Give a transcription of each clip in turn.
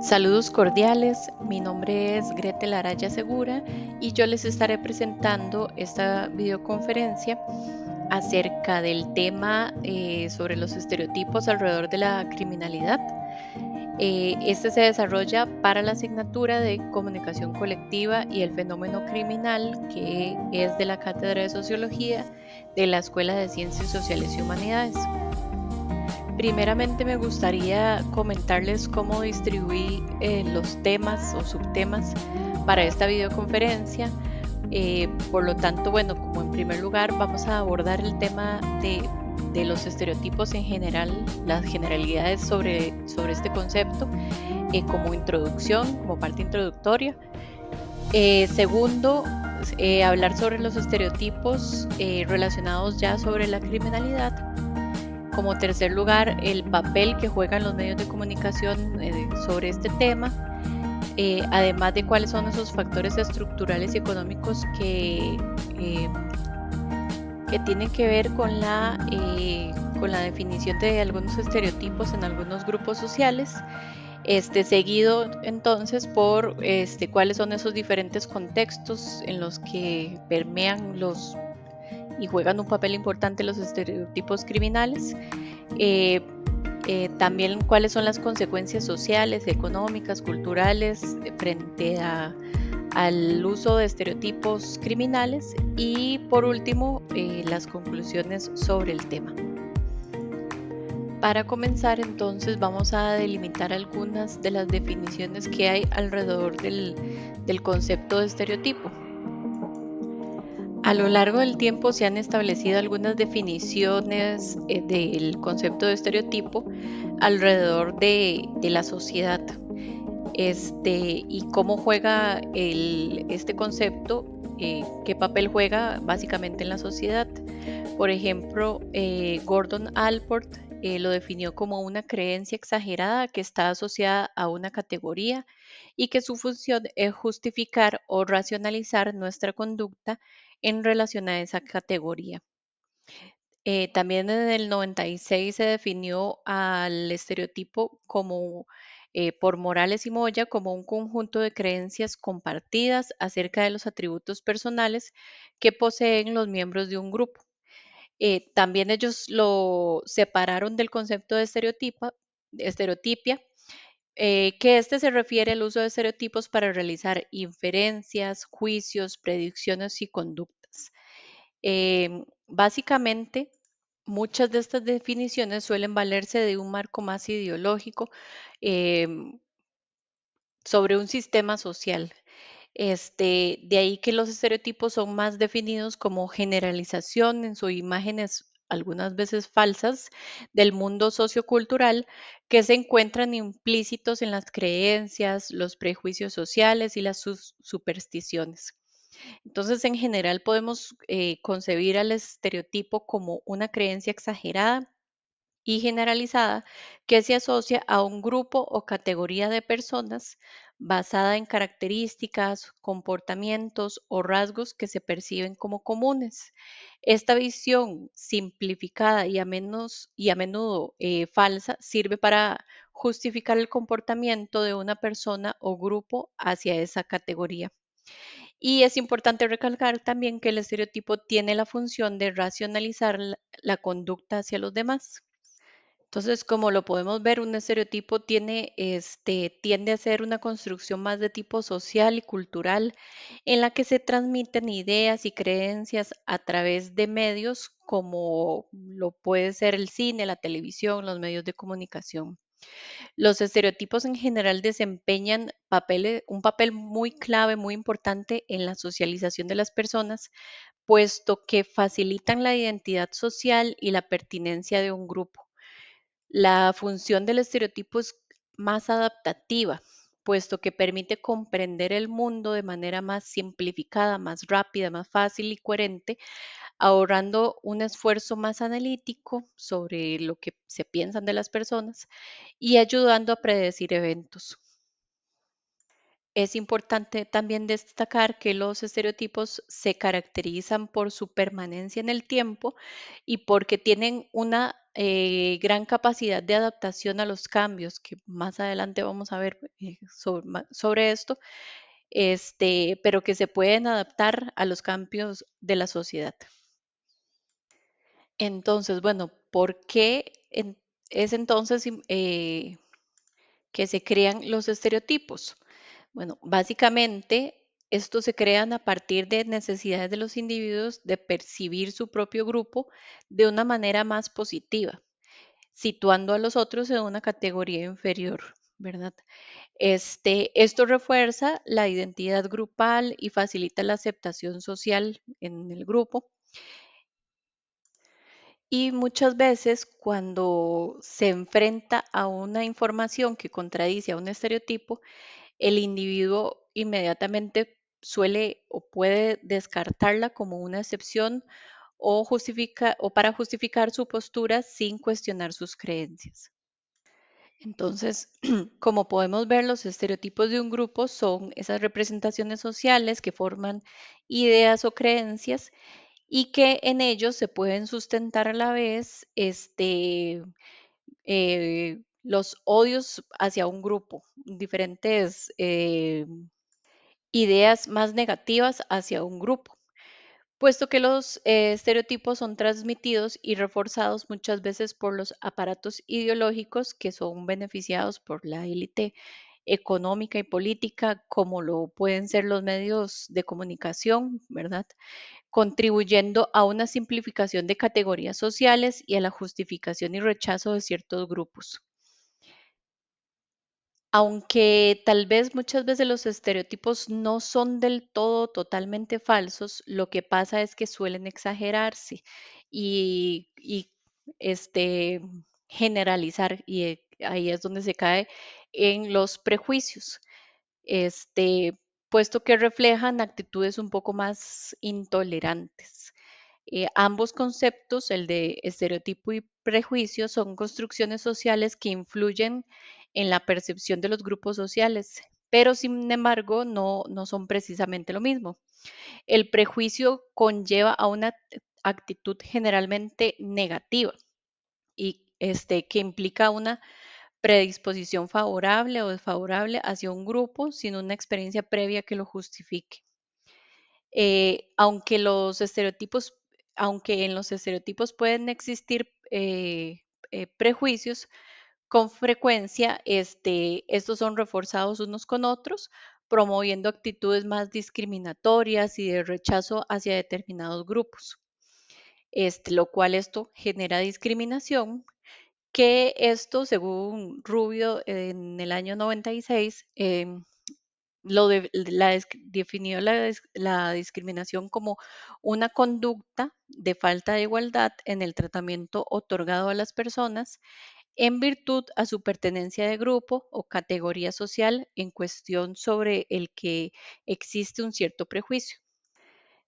Saludos cordiales, mi nombre es Gretel Araya Segura y yo les estaré presentando esta videoconferencia acerca del tema sobre los estereotipos alrededor de la criminalidad. Este se desarrolla para la asignatura de Comunicación Colectiva y el Fenómeno Criminal, que es de la Cátedra de Sociología de la Escuela de Ciencias Sociales y Humanidades. Primeramente me gustaría comentarles cómo distribuí los temas o subtemas para esta videoconferencia. Por lo tanto, bueno, como en primer lugar vamos a abordar el tema de los estereotipos en general, las generalidades sobre este concepto como introducción, como parte introductoria. Segundo, hablar sobre los estereotipos relacionados ya sobre la criminalidad. Como tercer lugar, el papel que juegan los medios de comunicación sobre este tema, además de cuáles son esos factores estructurales y económicos que tienen que ver con la definición de algunos estereotipos en algunos grupos sociales. Seguido entonces por cuáles son esos diferentes contextos en los que permean y juegan un papel importante los estereotipos criminales. Eh, También cuáles son las consecuencias sociales, económicas, culturales frente al uso de estereotipos criminales y por último las conclusiones sobre el tema. Para comenzar entonces vamos a delimitar algunas de las definiciones que hay alrededor del concepto de estereotipo. A lo largo del tiempo se han establecido algunas definiciones del concepto de estereotipo alrededor de la sociedad y cómo juega este concepto, qué papel juega básicamente en la sociedad. Por ejemplo, Gordon Allport lo definió como una creencia exagerada que está asociada a una categoría y que su función es justificar o racionalizar nuestra conducta en relación a esa categoría. También en el 96 se definió al estereotipo como por Morales y Moya como un conjunto de creencias compartidas acerca de los atributos personales que poseen los miembros de un grupo. También ellos lo separaron del concepto de estereotipia, que este se refiere al uso de estereotipos para realizar inferencias, juicios, predicciones y conductas. Básicamente, muchas de estas definiciones suelen valerse de un marco más ideológico em, sobre un sistema social. De ahí que los estereotipos son más definidos como generalizaciones o imágenes algunas veces falsas del mundo sociocultural que se encuentran implícitos en las creencias, los prejuicios sociales y las supersticiones. Entonces, en general podemos concebir al estereotipo como una creencia exagerada y generalizada que se asocia a un grupo o categoría de personas basada en características, comportamientos o rasgos que se perciben como comunes. Esta visión simplificada y a menudo falsa sirve para justificar el comportamiento de una persona o grupo hacia esa categoría. Y es importante recalcar también que el estereotipo tiene la función de racionalizar la conducta hacia los demás. Entonces, como lo podemos ver, un estereotipo tiende a ser una construcción más de tipo social y cultural en la que se transmiten ideas y creencias a través de medios como lo puede ser el cine, la televisión, los medios de comunicación. Los estereotipos en general desempeñan un papel muy clave, muy importante en la socialización de las personas, puesto que facilitan la identidad social y la pertinencia de un grupo. La función del estereotipo es más adaptativa, puesto que permite comprender el mundo de manera más simplificada, más rápida, más fácil y coherente, ahorrando un esfuerzo más analítico sobre lo que se piensan de las personas y ayudando a predecir eventos. Es importante también destacar que los estereotipos se caracterizan por su permanencia en el tiempo y porque tienen una gran capacidad de adaptación a los cambios, que más adelante vamos a ver sobre esto, pero que se pueden adaptar a los cambios de la sociedad. Entonces, bueno, ¿por qué es entonces que se crean los estereotipos? Bueno, básicamente estos se crean a partir de necesidades de los individuos de percibir su propio grupo de una manera más positiva, situando a los otros en una categoría inferior, ¿verdad? Esto refuerza la identidad grupal y facilita la aceptación social en el grupo. Y muchas veces cuando se enfrenta a una información que contradice a un estereotipo, el individuo inmediatamente suele o puede descartarla como una excepción o para justificar su postura sin cuestionar sus creencias. Entonces, como podemos ver, los estereotipos de un grupo son esas representaciones sociales que forman ideas o creencias y que en ellos se pueden sustentar a la vez los odios hacia un grupo, diferentes ideas más negativas hacia un grupo, puesto que los estereotipos son transmitidos y reforzados muchas veces por los aparatos ideológicos que son beneficiados por la élite económica y política, como lo pueden ser los medios de comunicación, ¿verdad? Contribuyendo a una simplificación de categorías sociales y a la justificación y rechazo de ciertos grupos. Aunque tal vez muchas veces los estereotipos no son del todo totalmente falsos, lo que pasa es que suelen exagerarse y este, generalizar, y ahí es donde se cae en los prejuicios, puesto que reflejan actitudes un poco más intolerantes. Ambos conceptos, el de estereotipo y prejuicio, son construcciones sociales que influyen en la percepción de los grupos sociales, pero sin embargo no son precisamente lo mismo. El prejuicio conlleva a una actitud generalmente negativa y que implica una predisposición favorable o desfavorable hacia un grupo sin una experiencia previa que lo justifique. Aunque aunque en los estereotipos pueden existir prejuicios, con frecuencia estos son reforzados unos con otros, promoviendo actitudes más discriminatorias y de rechazo hacia determinados grupos. Lo cual esto genera discriminación, que esto, según Rubio, en el año 96, definió la discriminación como una conducta de falta de igualdad en el tratamiento otorgado a las personas en virtud a su pertenencia de grupo o categoría social en cuestión sobre el que existe un cierto prejuicio.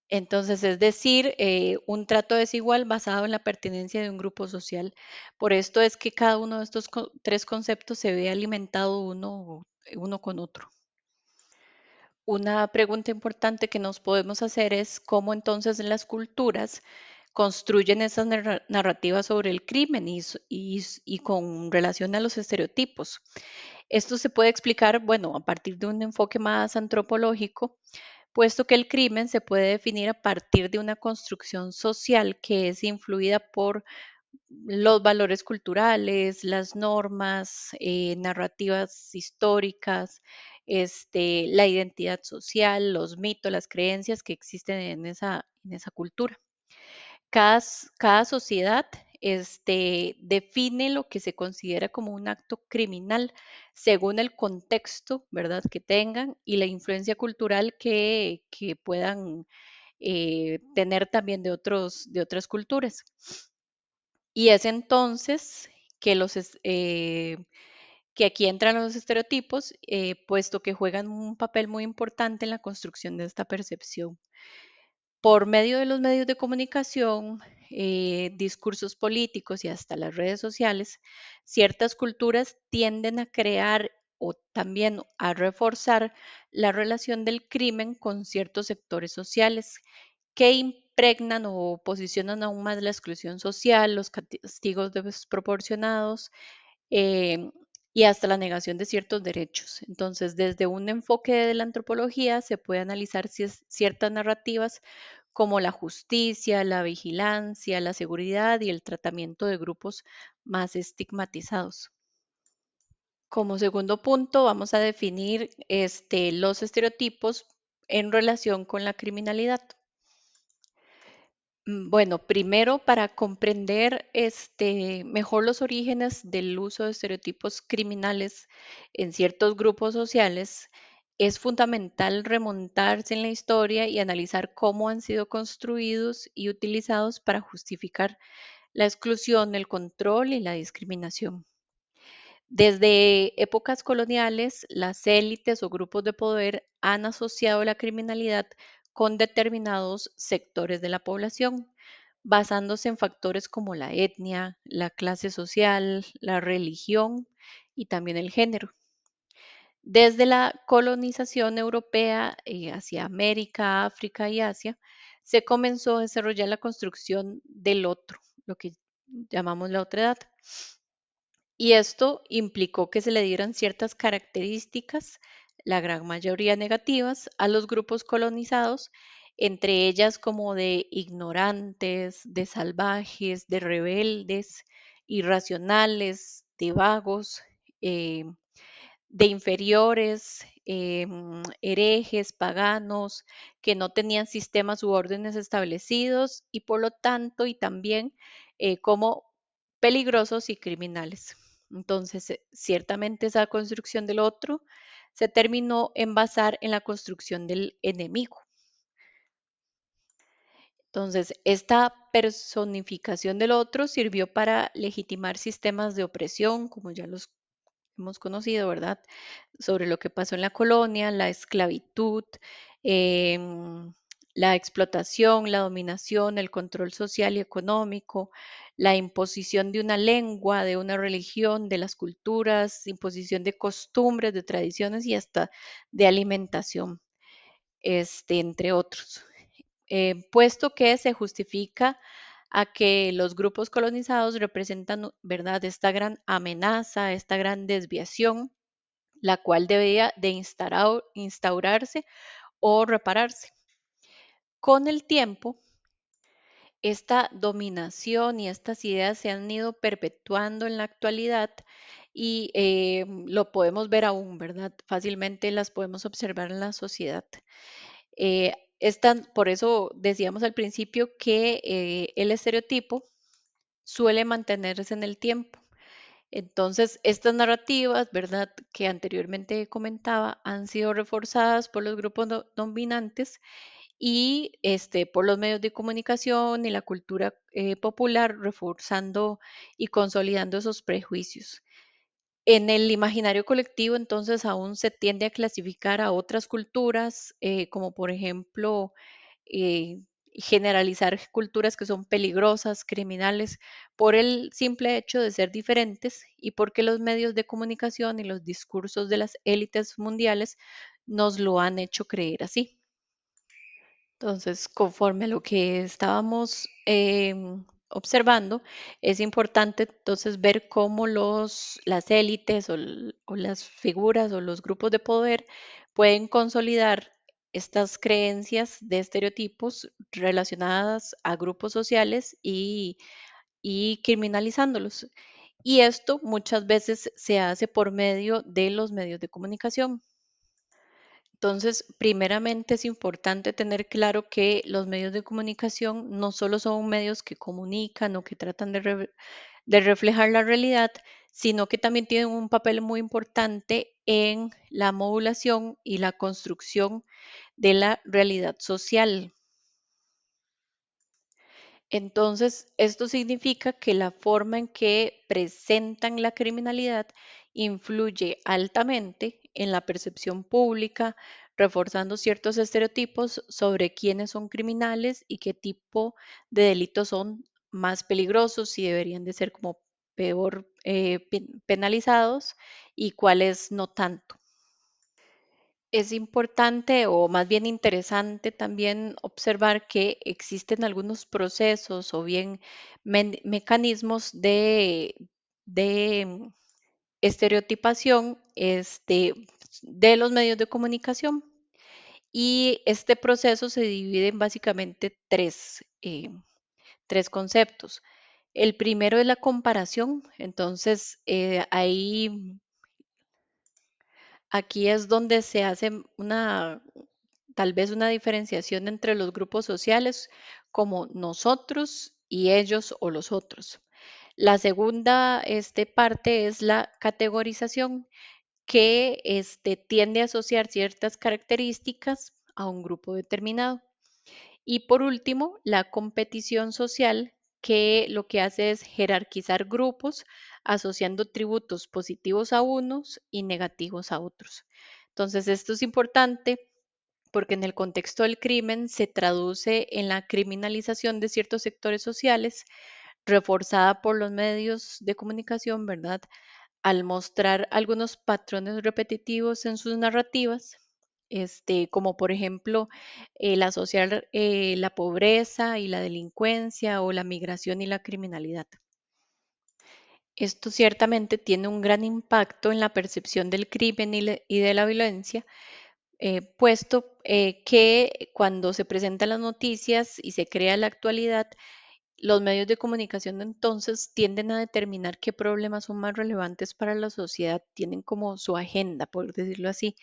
Entonces, es decir, un trato desigual basado en la pertenencia de un grupo social. Por esto es que cada uno de estos tres conceptos se ve alimentado uno con otro. Una pregunta importante que nos podemos hacer es cómo entonces las culturas construyen esas narrativas sobre el crimen y con relación a los estereotipos. Esto se puede explicar, bueno, a partir de un enfoque más antropológico, puesto que el crimen se puede definir a partir de una construcción social que es influida por los valores culturales, las normas, narrativas históricas, la identidad social, los mitos, las creencias que existen en esa cultura. Cada sociedad define lo que se considera como un acto criminal según el contexto, ¿verdad?, que tengan y la influencia cultural que puedan tener también de otras culturas. Y es entonces que que aquí entran los estereotipos, puesto que juegan un papel muy importante en la construcción de esta percepción. Por medio de los medios de comunicación, discursos políticos y hasta las redes sociales, ciertas culturas tienden a crear o también a reforzar la relación del crimen con ciertos sectores sociales que impregnan o posicionan aún más la exclusión social, los castigos desproporcionados, eh, y hasta la negación de ciertos derechos. Entonces, desde un enfoque de la antropología se puede analizar si ciertas narrativas como la justicia, la vigilancia, la seguridad y el tratamiento de grupos más estigmatizados. Como segundo punto, vamos a definir los estereotipos en relación con la criminalidad. Bueno, primero para comprender mejor los orígenes del uso de estereotipos criminales en ciertos grupos sociales, es fundamental remontarse en la historia y analizar cómo han sido construidos y utilizados para justificar la exclusión, el control y la discriminación. Desde épocas coloniales, las élites o grupos de poder han asociado la criminalidad con determinados sectores de la población, basándose en factores como la etnia, la clase social, la religión y también el género. Desde la colonización europea hacia América, África y Asia, se comenzó a desarrollar la construcción del otro, lo que llamamos la otredad. Y esto implicó que se le dieran ciertas características, la gran mayoría negativas, a los grupos colonizados, entre ellas como de ignorantes, de salvajes, de rebeldes, irracionales, de vagos, eh, de inferiores, herejes, paganos, que no tenían sistemas u órdenes establecidos y por lo tanto y también como peligrosos y criminales. Entonces, ciertamente esa construcción del otro se terminó en basar en la construcción del enemigo. Entonces, esta personificación del otro sirvió para legitimar sistemas de opresión, como ya los hemos conocido, ¿verdad? Sobre lo que pasó en la colonia, la esclavitud, em, la explotación, la dominación, el control social y económico, la imposición de una lengua, de una religión, de las culturas, imposición de costumbres, de tradiciones y hasta de alimentación, entre otros. Puesto que se justifica a que los grupos colonizados representan, ¿verdad?, esta gran amenaza, esta gran desviación, la cual debía de instaurarse o repararse. Con el tiempo, esta dominación y estas ideas se han ido perpetuando en la actualidad y lo podemos ver aún, ¿verdad? Fácilmente las podemos observar en la sociedad. Por eso decíamos al principio que el estereotipo suele mantenerse en el tiempo. Entonces, estas narrativas, ¿verdad?, que anteriormente comentaba, han sido reforzadas por los grupos dominantes y por los medios de comunicación y la cultura popular, reforzando y consolidando esos prejuicios. En el imaginario colectivo, entonces, aún se tiende a clasificar a otras culturas, como por ejemplo, eh, generalizar culturas que son peligrosas, criminales, por el simple hecho de ser diferentes y porque los medios de comunicación y los discursos de las élites mundiales nos lo han hecho creer así. Entonces, conforme a lo que estábamos observando, es importante entonces ver cómo las élites o las figuras o los grupos de poder pueden consolidar estas creencias de estereotipos relacionadas a grupos sociales y criminalizándolos. Y esto muchas veces se hace por medio de los medios de comunicación. Entonces, primeramente es importante tener claro que los medios de comunicación no solo son medios que comunican o que tratan de reflejar la realidad, sino que también tienen un papel muy importante en la modulación y la construcción de la realidad social. Entonces, esto significa que la forma en que presentan la criminalidad influye altamente en la percepción pública, reforzando ciertos estereotipos sobre quiénes son criminales y qué tipo de delitos son más peligrosos y deberían de ser como peor penalizados y cuáles no tanto. Es importante o más bien interesante también observar que existen algunos procesos o bien mecanismos de estereotipación de los medios de comunicación. Y este proceso se divide en básicamente tres conceptos. El primero es la comparación. Entonces, aquí es donde se hace tal vez una diferenciación entre los grupos sociales como nosotros y ellos o los otros. La segunda parte es la categorización que tiende a asociar ciertas características a un grupo determinado. Y por último, la competición social, que lo que hace es jerarquizar grupos, asociando tributos positivos a unos y negativos a otros. Entonces, esto es importante porque en el contexto del crimen se traduce en la criminalización de ciertos sectores sociales, reforzada por los medios de comunicación, ¿verdad? Al mostrar algunos patrones repetitivos en sus narrativas, como por ejemplo el asociar la pobreza y la delincuencia o la migración y la criminalidad. Esto ciertamente tiene un gran impacto en la percepción del crimen y de la violencia, puesto que cuando se presentan las noticias y se crea la actualidad, los medios de comunicación entonces tienden a determinar qué problemas son más relevantes para la sociedad, tienen como su agenda, por decirlo así.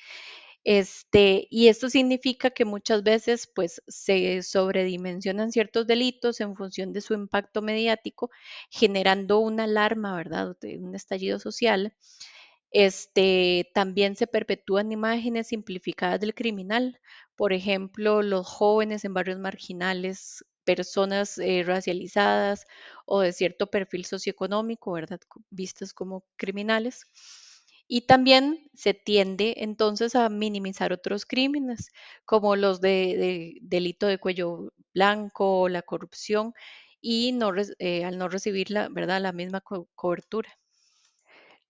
Y esto significa que muchas veces pues se sobredimensionan ciertos delitos en función de su impacto mediático, generando una alarma, ¿verdad? Un estallido social. También se perpetúan imágenes simplificadas del criminal, por ejemplo, los jóvenes en barrios marginales, personas racializadas o de cierto perfil socioeconómico, ¿verdad? Vistas como criminales. Y también se tiende entonces a minimizar otros crímenes, como los de delito de cuello blanco, la corrupción, y al no recibir ¿verdad? La misma cobertura.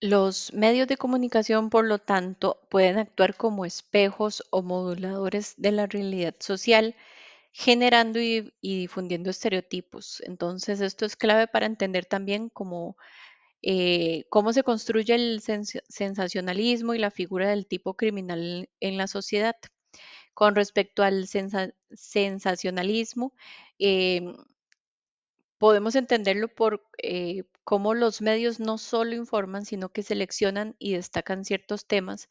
Los medios de comunicación, por lo tanto, pueden actuar como espejos o moduladores de la realidad social, generando y difundiendo estereotipos. Entonces, esto es clave para entender también cómo se construye el sensacionalismo y la figura del tipo criminal en la sociedad. Con respecto al sensacionalismo, em, podemos entenderlo por cómo los medios no solo informan, sino que seleccionan y destacan ciertos temas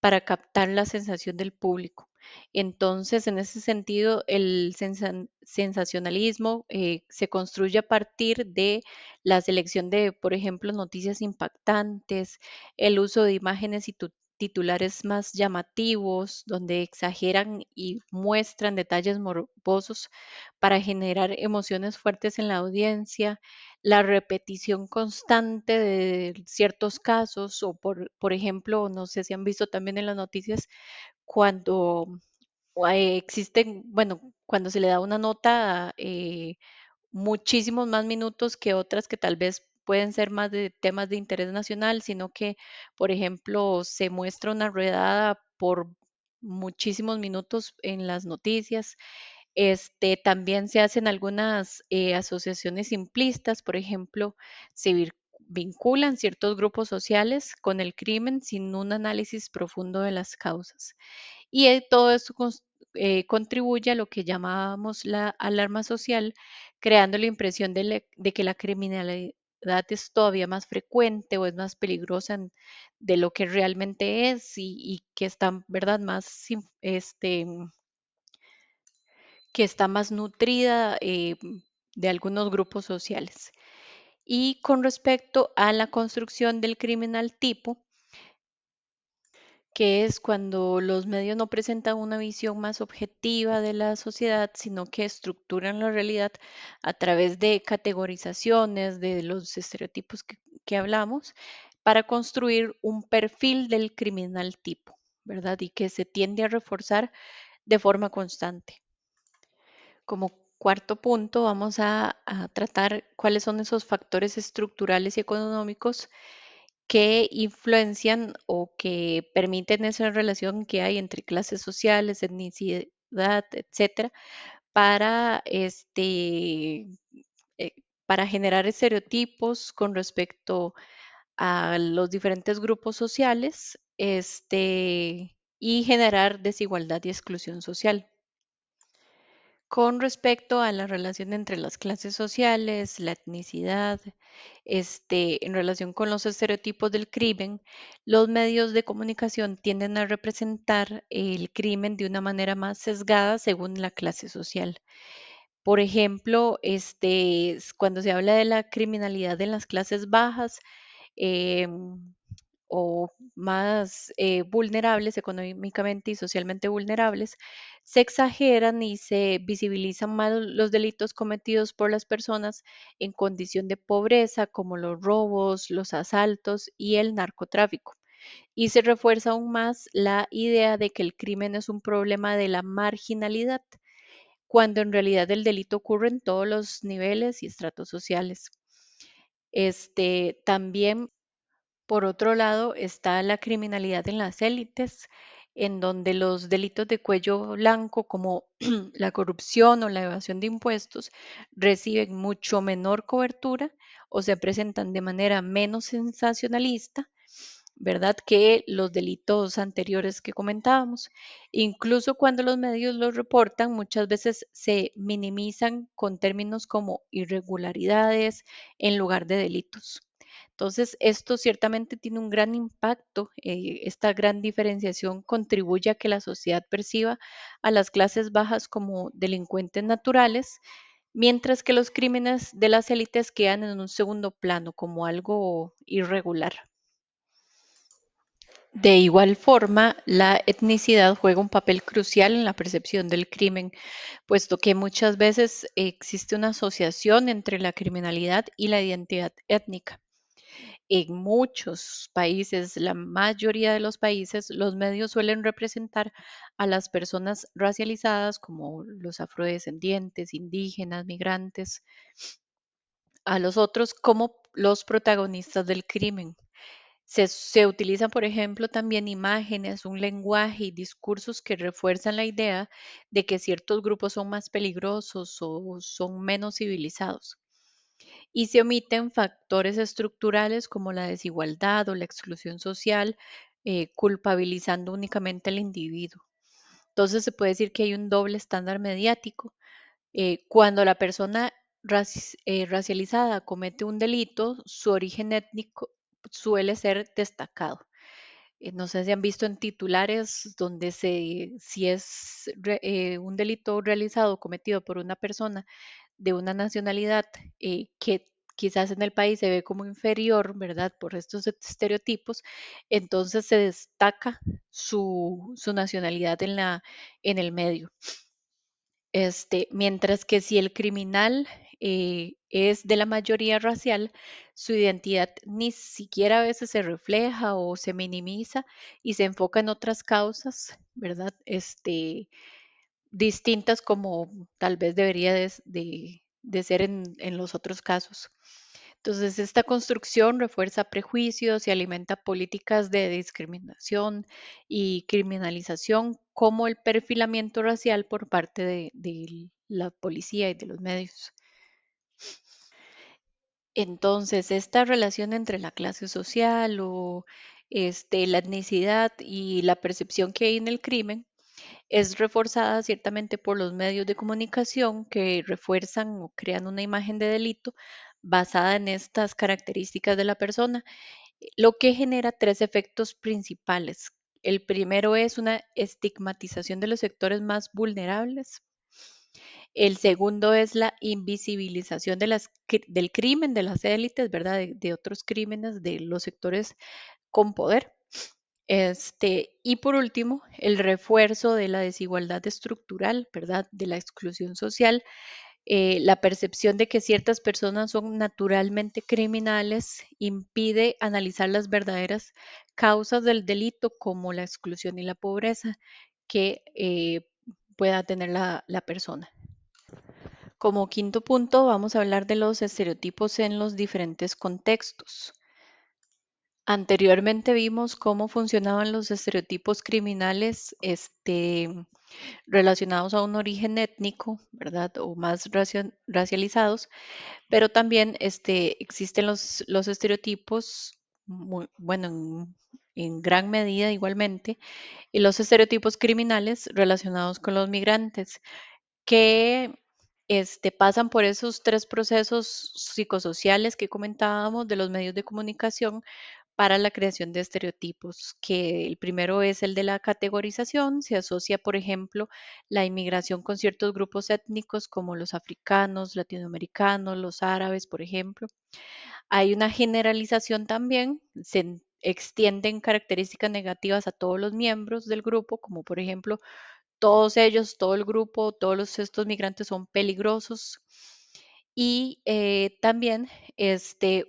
para captar la sensación del público. Entonces, en ese sentido, el sensacionalismo se construye a partir de la selección de, por ejemplo, noticias impactantes, el uso de imágenes y titulares más llamativos, donde exageran y muestran detalles morbosos para generar emociones fuertes en la audiencia, la repetición constante de ciertos casos o por ejemplo, no sé si han visto también en las noticias cuando existen, bueno, cuando se le da una nota muchísimos más minutos que otras que tal vez pueden ser más de temas de interés nacional, sino que, por ejemplo, se muestra una redada por muchísimos minutos en las noticias. También se hacen algunas asociaciones simplistas, por ejemplo, se vinculan ciertos grupos sociales con el crimen sin un análisis profundo de las causas. Y todo esto contribuye a lo que llamábamos la alarma social, creando la impresión de que la criminalidad es todavía más frecuente o es más peligrosa de lo que realmente es y que está, ¿verdad?, que está más nutrida de algunos grupos sociales. Y con respecto a la construcción del criminal tipo, que es cuando los medios no presentan una visión más objetiva de la sociedad, sino que estructuran la realidad a través de categorizaciones, de los estereotipos que hablamos, para construir un perfil del criminal tipo, ¿verdad? Y que se tiende a reforzar de forma constante. Como cuarto punto, vamos a tratar cuáles son esos factores estructurales y económicos que influencian o que permiten esa relación que hay entre clases sociales, etnicidad, etcétera, para eh, para generar estereotipos con respecto a los diferentes grupos sociales, y generar desigualdad y exclusión social. Con respecto a la relación entre las clases sociales, la etnicidad, en relación con los estereotipos del crimen, los medios de comunicación tienden a representar el crimen de una manera más sesgada según la clase social. Por ejemplo, cuando se habla de la criminalidad en las clases bajas, em, o más vulnerables económicamente y socialmente vulnerables, se exageran y se visibilizan más los delitos cometidos por las personas en condición de pobreza, como los robos, los asaltos y el narcotráfico. Y se refuerza aún más la idea de que el crimen es un problema de la marginalidad, cuando en realidad el delito ocurre en todos los niveles y estratos sociales. También por otro lado, está la criminalidad en las élites, en donde los delitos de cuello blanco, como la corrupción o la evasión de impuestos, reciben mucho menor cobertura o se presentan de manera menos sensacionalista, ¿verdad? Que los delitos anteriores que comentábamos. Incluso cuando los medios los reportan, muchas veces se minimizan con términos como irregularidades en lugar de delitos. Entonces, esto ciertamente tiene un gran impacto. Esta gran diferenciación contribuye a que la sociedad perciba a las clases bajas como delincuentes naturales, mientras que los crímenes de las élites quedan en un segundo plano como algo irregular. De igual forma, la etnicidad juega un papel crucial en la percepción del crimen, puesto que muchas veces existe una asociación entre la criminalidad y la identidad étnica. En muchos países, la mayoría de los países, los medios suelen representar a las personas racializadas como los afrodescendientes, indígenas, migrantes, a los otros como los protagonistas del crimen. Se utilizan, por ejemplo, también imágenes, un lenguaje y discursos que refuerzan la idea de que ciertos grupos son más peligrosos o son menos civilizados. Y se omiten factores estructurales como la desigualdad o la exclusión social, culpabilizando únicamente al individuo. Entonces se puede decir que hay un doble estándar mediático. Cuando la persona racializada comete un delito, su origen étnico suele ser destacado. No sé si han visto en titulares donde si es un delito realizado, cometido por una persona de una nacionalidad que quizás en el país se ve como inferior, ¿verdad? Por estos estereotipos, entonces se destaca su nacionalidad en el medio. Mientras que si el criminal es de la mayoría racial, su identidad ni siquiera a veces se refleja o se minimiza y se enfoca en otras causas, ¿verdad? Distintas como tal vez debería de ser en los otros casos. Entonces, esta construcción refuerza prejuicios y alimenta políticas de discriminación y criminalización, como el perfilamiento racial por parte de la policía y de los medios. Entonces, esta relación entre la clase social o la etnicidad y la percepción que hay en el crimen es reforzada ciertamente por los medios de comunicación que refuerzan o crean una imagen de delito basada en estas características de la persona, lo que genera tres efectos principales. El primero es una estigmatización de los sectores más vulnerables. El segundo es la invisibilización del crimen, de las élites, ¿verdad? De otros crímenes, de los sectores con poder. Y por último, el refuerzo de la desigualdad estructural, ¿verdad? De la exclusión social, la percepción de que ciertas personas son naturalmente criminales impide analizar las verdaderas causas del delito como la exclusión y la pobreza que pueda tener la persona. Como quinto punto, vamos a hablar de los estereotipos en los diferentes contextos. Anteriormente vimos cómo funcionaban los estereotipos criminales, relacionados a un origen étnico, ¿verdad? O más racializados, pero también existen los estereotipos, bueno, en gran medida igualmente, y los estereotipos criminales relacionados con los migrantes, que pasan por esos tres procesos psicosociales que comentábamos de los medios de comunicación para la creación de estereotipos, que el primero es el de la categorización. Se asocia, por ejemplo, la inmigración con ciertos grupos étnicos como los africanos, latinoamericanos, los árabes, por ejemplo. Hay una generalización también, extienden características negativas a todos los miembros del grupo, como por ejemplo todos ellos, todo el grupo, estos migrantes son peligrosos. Y también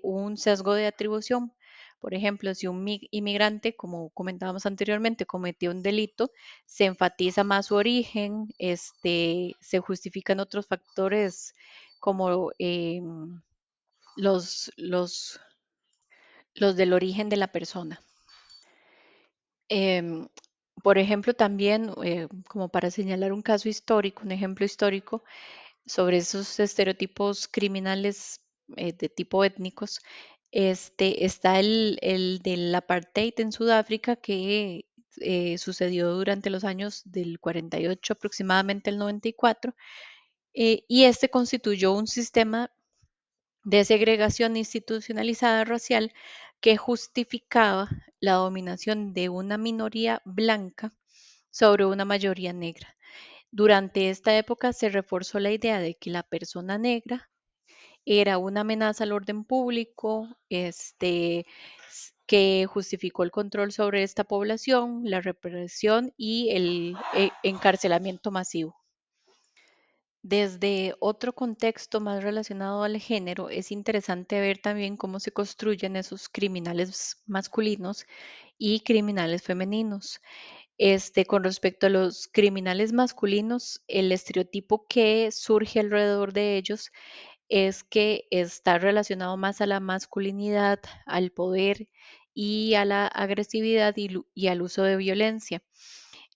un sesgo de atribución. Por ejemplo, si un inmigrante, como comentábamos anteriormente, cometió un delito, se enfatiza más su origen, se justifican otros factores como los del origen de la persona. Em, por ejemplo, también, como para señalar un caso histórico, un ejemplo histórico sobre esos estereotipos criminales de tipo étnicos, está el del apartheid en Sudáfrica que sucedió durante los años del 48 aproximadamente al 94, y este constituyó un sistema de segregación institucionalizada racial que justificaba la dominación de una minoría blanca sobre una mayoría negra. Durante esta época se reforzó la idea de que la persona negra era una amenaza al orden público, que justificó el control sobre esta población, la represión y el encarcelamiento masivo. Desde otro contexto más relacionado al género, es interesante ver también cómo se construyen esos criminales masculinos y criminales femeninos. Con respecto a los criminales masculinos, el estereotipo que surge alrededor de ellos es que está relacionado más a la masculinidad, al poder y a la agresividad y al uso de violencia.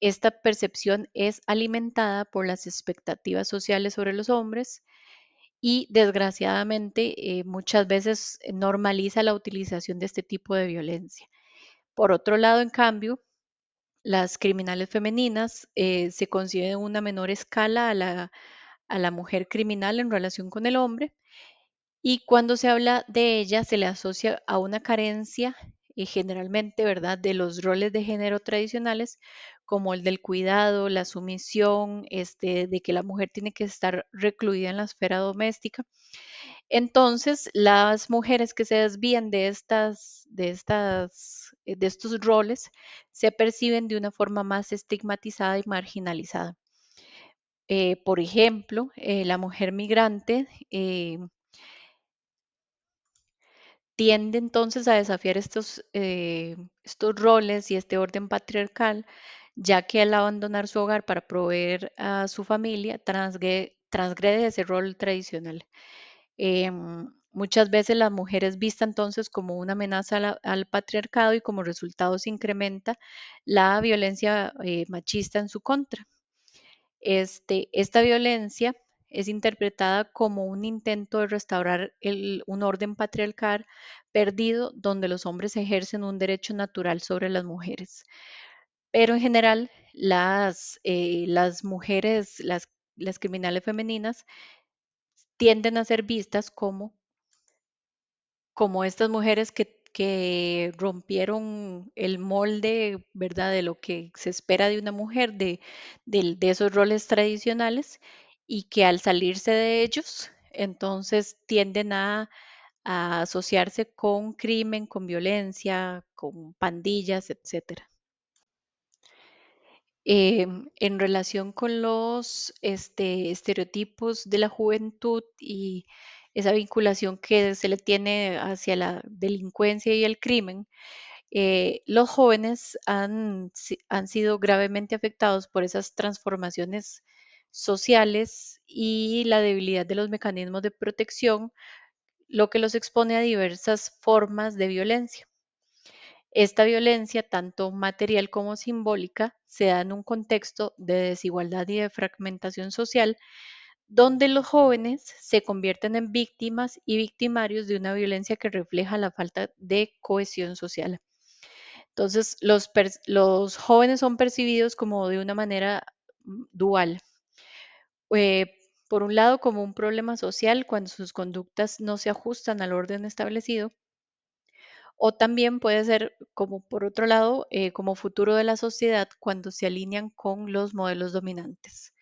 Esta percepción es alimentada por las expectativas sociales sobre los hombres y desgraciadamente muchas veces normaliza la utilización de este tipo de violencia. Por otro lado, en cambio, las criminales femeninas se conciben en una menor escala a la mujer criminal en relación con el hombre, y cuando se habla de ella se le asocia a una carencia generalmente, ¿verdad?, de los roles de género tradicionales como el del cuidado, la sumisión, de que la mujer tiene que estar recluida en la esfera doméstica. Entonces, las mujeres que se desvían de estos roles se perciben de una forma más estigmatizada y marginalizada. Por ejemplo, la mujer migrante tiende entonces a desafiar estos roles y este orden patriarcal, ya que al abandonar su hogar para proveer a su familia, transgrede ese rol tradicional. Muchas veces la mujer es vista entonces como una amenaza al patriarcado y como resultado se incrementa la violencia machista en su contra. Esta violencia es interpretada como un intento de restaurar un orden patriarcal perdido donde los hombres ejercen un derecho natural sobre las mujeres. Pero en general, las mujeres, las criminales femeninas, tienden a ser vistas como estas mujeres que rompieron el molde, ¿verdad?, de lo que se espera de una mujer, de esos roles tradicionales, y que al salirse de ellos, entonces tienden a asociarse con crimen, con violencia, con pandillas, etcétera. En relación con los estereotipos de la juventud y esa vinculación que se le tiene hacia la delincuencia y el crimen, los jóvenes han sido gravemente afectados por esas transformaciones sociales y la debilidad de los mecanismos de protección, lo que los expone a diversas formas de violencia. Esta violencia, tanto material como simbólica, se da en un contexto de desigualdad y de fragmentación social, donde los jóvenes se convierten en víctimas y victimarios de una violencia que refleja la falta de cohesión social. Entonces, los jóvenes son percibidos como de una manera dual. Eh, por un lado, como un problema social cuando sus conductas no se ajustan al orden establecido, o también puede ser como por otro lado, como futuro de la sociedad cuando se alinean con los modelos dominantes.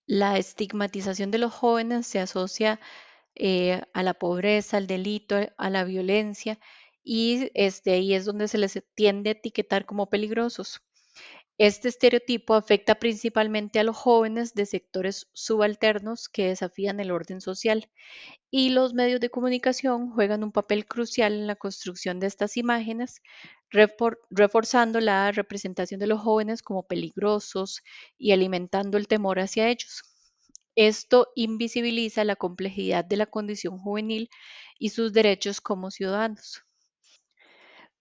La estigmatización de los jóvenes se asocia a la pobreza, al delito, a la violencia y ahí es donde se les tiende a etiquetar como peligrosos. Este estereotipo afecta principalmente a los jóvenes de sectores subalternos que desafían el orden social y los medios de comunicación juegan un papel crucial en la construcción de estas imágenes, reforzando la representación de los jóvenes como peligrosos y alimentando el temor hacia ellos. Esto invisibiliza la complejidad de la condición juvenil y sus derechos como ciudadanos.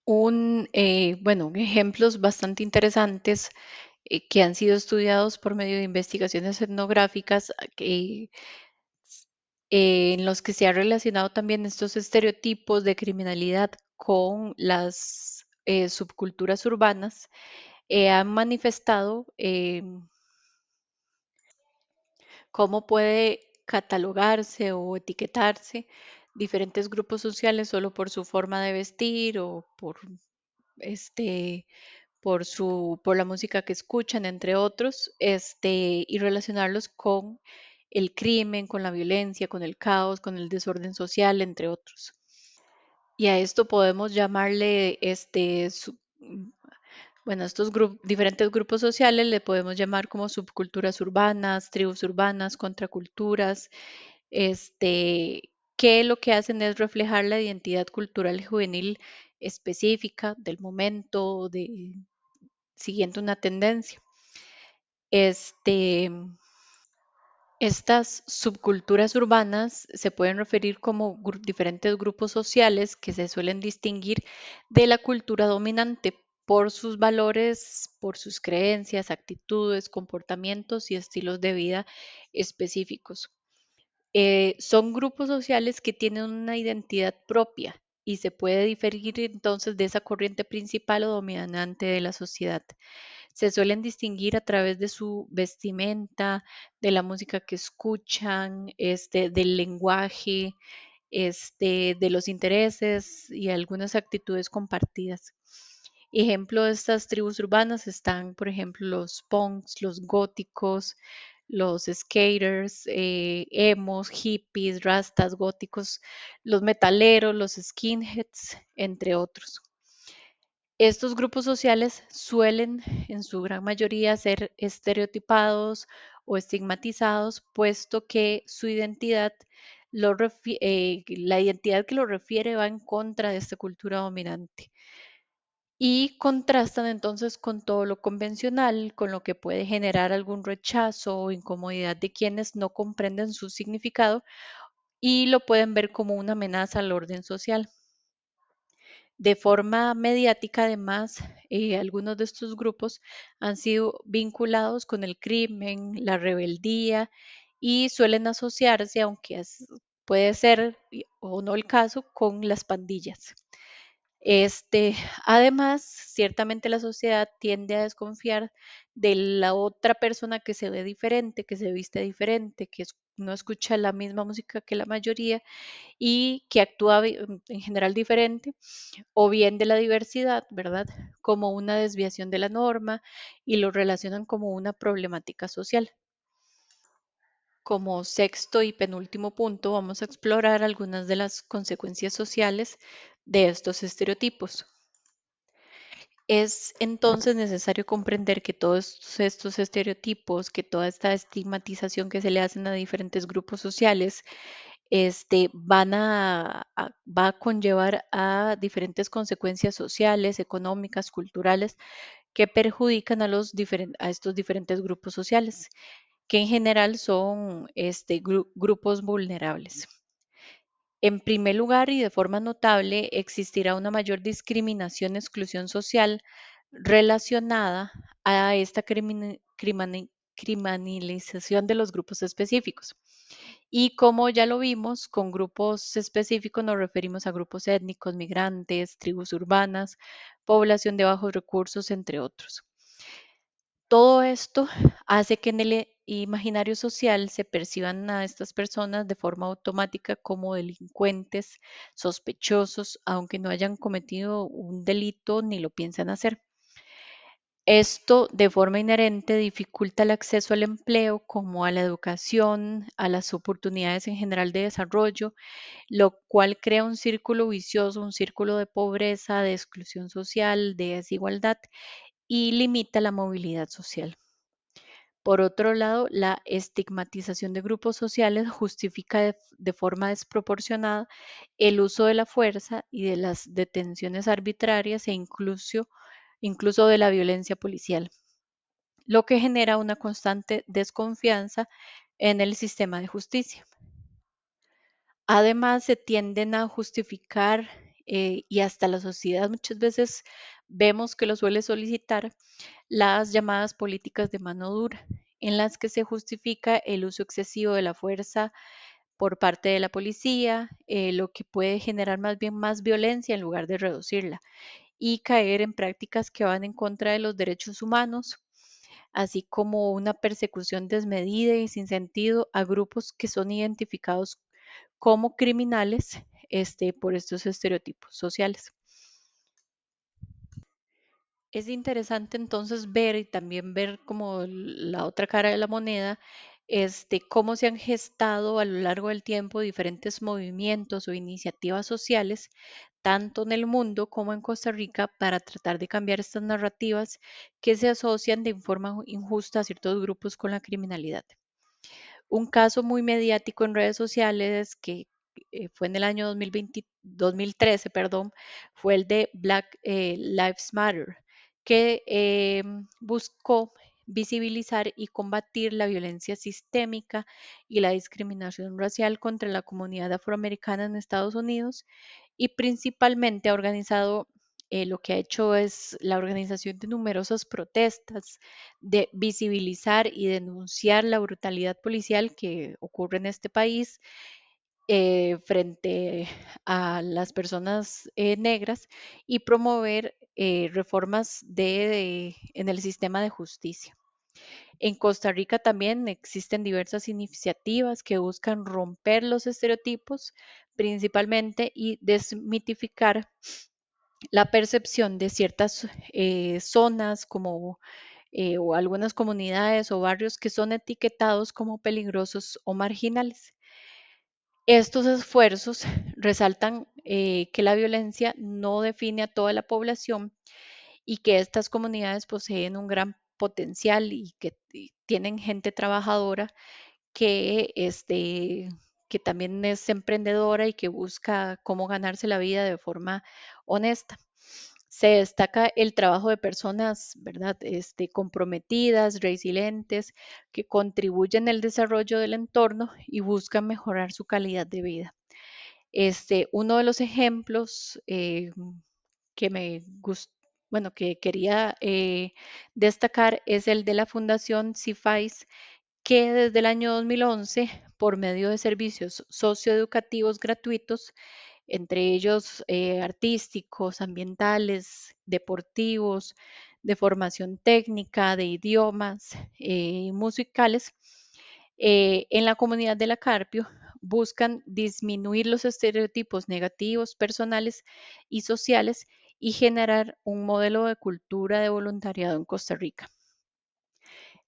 Bueno, ejemplos bastante interesantes que han sido estudiados por medio de investigaciones etnográficas en los que se ha relacionado también estos estereotipos de criminalidad con las subculturas urbanas, han manifestado cómo puede catalogarse o etiquetarse diferentes grupos sociales solo por su forma de vestir o este, por la música que escuchan, entre otros, y relacionarlos con el crimen, con la violencia, con el caos, con el desorden social, entre otros. Y a esto podemos llamarle, bueno, a estos diferentes grupos sociales le podemos llamar como subculturas urbanas, tribus urbanas, contraculturas, que lo que hacen es reflejar la identidad cultural juvenil específica del momento, siguiendo una tendencia. Este, Estas subculturas urbanas se pueden referir como diferentes grupos sociales que se suelen distinguir de la cultura dominante por sus valores, por sus creencias, actitudes, comportamientos y estilos de vida específicos. Son grupos sociales que tienen una identidad propia y se puede diferir entonces de esa corriente principal o dominante de la sociedad. Se suelen distinguir a través de su vestimenta, de la música que escuchan, del lenguaje, de los intereses y algunas actitudes compartidas. Ejemplo de estas tribus urbanas están, por ejemplo, los punks, los góticos, los skaters, emos, hippies, rastas, góticos, los metaleros, los skinheads, entre otros. Estos grupos sociales suelen, en su gran mayoría, ser estereotipados o estigmatizados, puesto que su identidad, la identidad que lo refiere va en contra de esta cultura dominante y contrastan entonces con todo lo convencional, con lo que puede generar algún rechazo o incomodidad de quienes no comprenden su significado y lo pueden ver como una amenaza al orden social. De forma mediática, además, algunos de estos grupos han sido vinculados con el crimen, la rebeldía y suelen asociarse, aunque puede ser o no el caso, con las pandillas. Este, Además, ciertamente la sociedad tiende a desconfiar de la otra persona que se ve diferente, que se viste diferente, no escucha la misma música que la mayoría y que actúa en general diferente, o bien de la diversidad, ¿verdad? Como una desviación de la norma y lo relacionan como una problemática social. Como sexto y penúltimo punto, vamos a explorar algunas de las consecuencias sociales de estos estereotipos. Es entonces necesario comprender que todos estos estereotipos, que toda esta estigmatización que se le hacen a diferentes grupos sociales, va a conllevar a diferentes consecuencias sociales, económicas, culturales, que perjudican a estos diferentes grupos sociales, que en general son grupos vulnerables. En primer lugar, y de forma notable, existirá una mayor discriminación y exclusión social relacionada a esta criminalización de los grupos específicos. Y como ya lo vimos, con grupos específicos nos referimos a grupos étnicos, migrantes, tribus urbanas, población de bajos recursos, entre otros. Todo esto hace que en el imaginario social se perciban a estas personas de forma automática como delincuentes, sospechosos, aunque no hayan cometido un delito ni lo piensan hacer. Esto de forma inherente dificulta el acceso al empleo, como a la educación, a las oportunidades en general de desarrollo, lo cual crea un círculo vicioso, un círculo de pobreza, de exclusión social, de desigualdad y limita la movilidad social. Por otro lado, la estigmatización de grupos sociales justifica de forma desproporcionada el uso de la fuerza y de las detenciones arbitrarias incluso de la violencia policial, lo que genera una constante desconfianza en el sistema de justicia. Además, se tienden a justificar y hasta la sociedad muchas veces vemos que lo suele solicitar las llamadas políticas de mano dura, en las que se justifica el uso excesivo de la fuerza por parte de la policía, lo que puede generar más bien más violencia en lugar de reducirla y caer en prácticas que van en contra de los derechos humanos, así como una persecución desmedida y sin sentido a grupos que son identificados como criminales por estos estereotipos sociales. Es interesante entonces ver y también ver como la otra cara de la moneda, cómo se han gestado a lo largo del tiempo diferentes movimientos o iniciativas sociales, tanto en el mundo como en Costa Rica, para tratar de cambiar estas narrativas que se asocian de forma injusta a ciertos grupos con la criminalidad. Un caso muy mediático en redes sociales que fue en el año 2013, perdón, fue el de Black Lives Matter, que buscó visibilizar y combatir la violencia sistémica y la discriminación racial contra la comunidad afroamericana en Estados Unidos y principalmente ha organizado, lo que ha hecho es la organización de numerosas protestas, de visibilizar y denunciar la brutalidad policial que ocurre en este país frente a las personas negras y promover reformas en el sistema de justicia. En Costa Rica también existen diversas iniciativas que buscan romper los estereotipos principalmente y desmitificar la percepción de ciertas zonas como o algunas comunidades o barrios que son etiquetados como peligrosos o marginales. Estos esfuerzos resaltan que la violencia no define a toda la población y que estas comunidades poseen un gran potencial y que tienen gente trabajadora que, que también es emprendedora y que busca cómo ganarse la vida de forma honesta. Se destaca el trabajo de personas, ¿verdad? Comprometidas, resilientes, que contribuyen al desarrollo del entorno y buscan mejorar su calidad de vida. Uno de los ejemplos que me gustó, bueno, que quería destacar es el de la Fundación CIFAIS, que desde el año 2011, por medio de servicios socioeducativos gratuitos, entre ellos artísticos, ambientales, deportivos, de formación técnica, de idiomas y musicales, en la comunidad de la Carpio buscan disminuir los estereotipos negativos personales y sociales y generar un modelo de cultura de voluntariado en Costa Rica.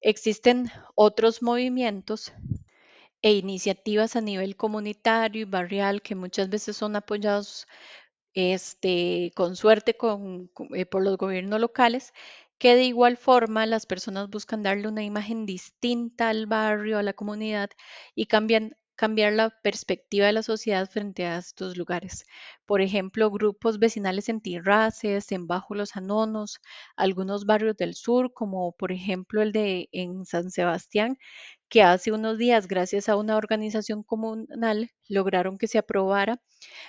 Existen otros movimientos e iniciativas a nivel comunitario y barrial que muchas veces son apoyados con suerte por los gobiernos locales, que de igual forma las personas buscan darle una imagen distinta al barrio, a la comunidad y cambiar la perspectiva de la sociedad frente a estos lugares. Por ejemplo, grupos vecinales en Tirraces, en Bajo Los Anonos, algunos barrios del sur, como por ejemplo el de en San Sebastián, que hace unos días, gracias a una organización comunal, lograron que se aprobara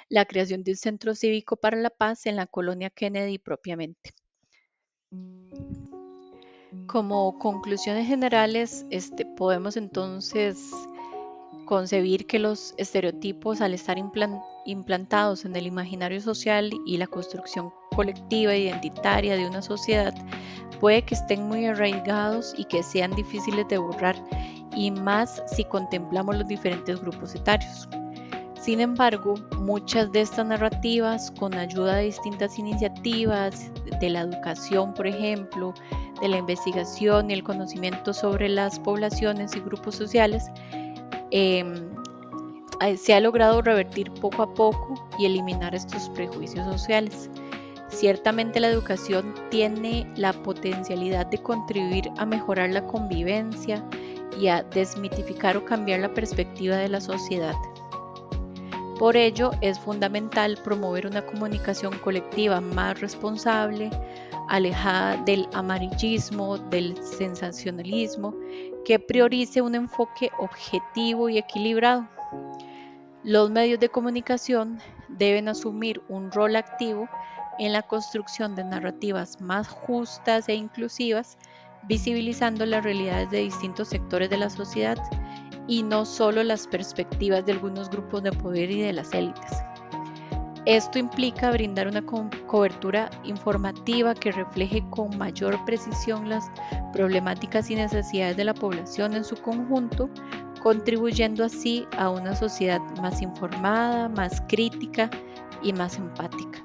la creación de un centro cívico para la paz en la colonia Kennedy propiamente. Como conclusiones generales, podemos entonces concebir que los estereotipos, al estar implantados en el imaginario social y la construcción colectiva e identitaria de una sociedad, puede que estén muy arraigados y que sean difíciles de borrar, y más si contemplamos los diferentes grupos etarios. Sin embargo, muchas de estas narrativas, con ayuda de distintas iniciativas, de la educación, por ejemplo, de la investigación y el conocimiento sobre las poblaciones y grupos sociales, em, se ha logrado revertir poco a poco y eliminar estos prejuicios sociales. Ciertamente la educación tiene la potencialidad de contribuir a mejorar la convivencia y a desmitificar o cambiar la perspectiva de la sociedad. Por ello, es fundamental promover una comunicación colectiva más responsable, alejada del amarillismo, del sensacionalismo, que priorice un enfoque objetivo y equilibrado. Los medios de comunicación deben asumir un rol activo en la construcción de narrativas más justas e inclusivas, visibilizando las realidades de distintos sectores de la sociedad y no solo las perspectivas de algunos grupos de poder y de las élites. Esto implica brindar una cobertura informativa que refleje con mayor precisión las problemáticas y necesidades de la población en su conjunto, contribuyendo así a una sociedad más informada, más crítica y más empática.